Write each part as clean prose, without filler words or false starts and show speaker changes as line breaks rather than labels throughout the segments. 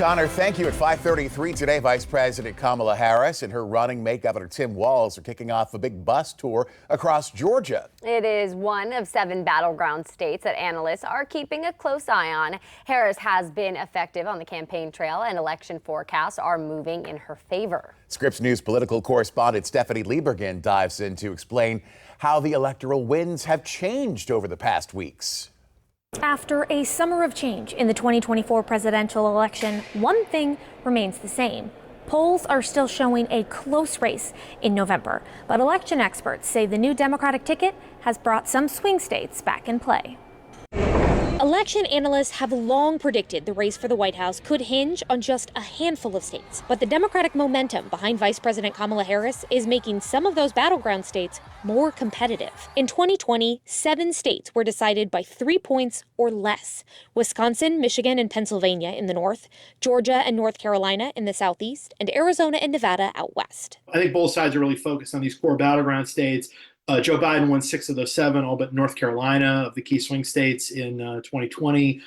Connor, thank you. At 5:33 today, Vice President Kamala Harris and her running mate, Governor Tim Walz, are kicking off a big bus tour across Georgia.
It is one of 7 battleground states that analysts are keeping a close eye on. Harris has been effective on the campaign trail, and election forecasts are moving in her favor.
Scripps News political correspondent Stephanie Liebergen dives in to explain how the electoral winds have changed over the past weeks.
After a summer of change in the 2024 presidential election, one thing remains the same. Polls are still showing a close race in November, but election experts say the new Democratic ticket has brought some swing states back in play. Election analysts have long predicted the race for the White House could hinge on just a handful of states. But the Democratic momentum behind Vice President Kamala Harris is making some of those battleground states more competitive. In 2020, 7 states were decided by 3 points or less: Wisconsin, Michigan, and Pennsylvania in the north, Georgia and North Carolina in the southeast, and Arizona and Nevada out west.
I think both sides are really focused on these core battleground states. Joe Biden won 6 of those 7, all but North Carolina of the key swing states in 2020.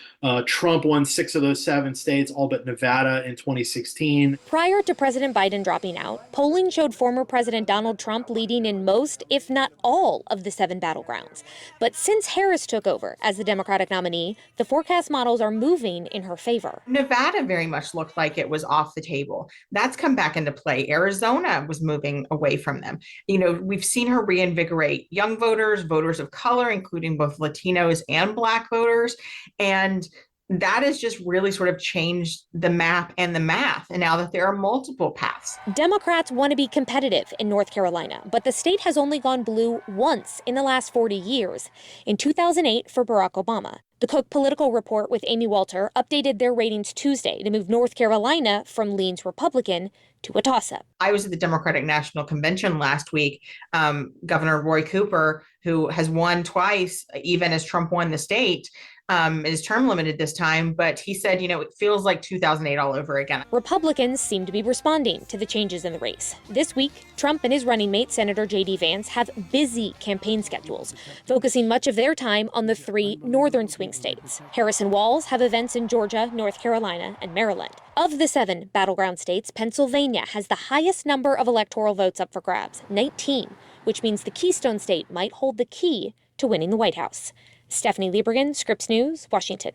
Trump won 6 of those 7 states, all but Nevada in 2016.
Prior to President Biden dropping out, polling showed former President Donald Trump leading in most, if not all, of the 7 battlegrounds. But since Harris took over as the Democratic nominee, the forecast models are moving in her favor.
Nevada very much looked like it was off the table. That's come back into play. Arizona was moving away from them. We've seen her reinvigorate young voters, voters of color, including both Latinos and Black voters. And that has just really sort of changed the map and the math. And now that there are multiple paths.
Democrats want to be competitive in North Carolina, but the state has only gone blue once in the last 40 years, in 2008 for Barack Obama. The Cook Political Report with Amy Walter updated their ratings Tuesday to move North Carolina from leans Republican to a toss-up.
I was at the Democratic National Convention last week. Governor Roy Cooper, who has won twice, even as Trump won the state, is term limited this time, but he said, it feels like 2008 all over again.
Republicans seem to be responding to the changes in the race. This week, Trump and his running mate, Senator J.D. Vance, have busy campaign schedules, focusing much of their time on the 3 northern swing states. Harris and Walz have events in Georgia, North Carolina, and Maryland. Of the 7 battleground states, Pennsylvania has the highest number of electoral votes up for grabs, 19, which means the Keystone State might hold the key to winning the White House. Stephanie Liebergen, Scripps News, Washington.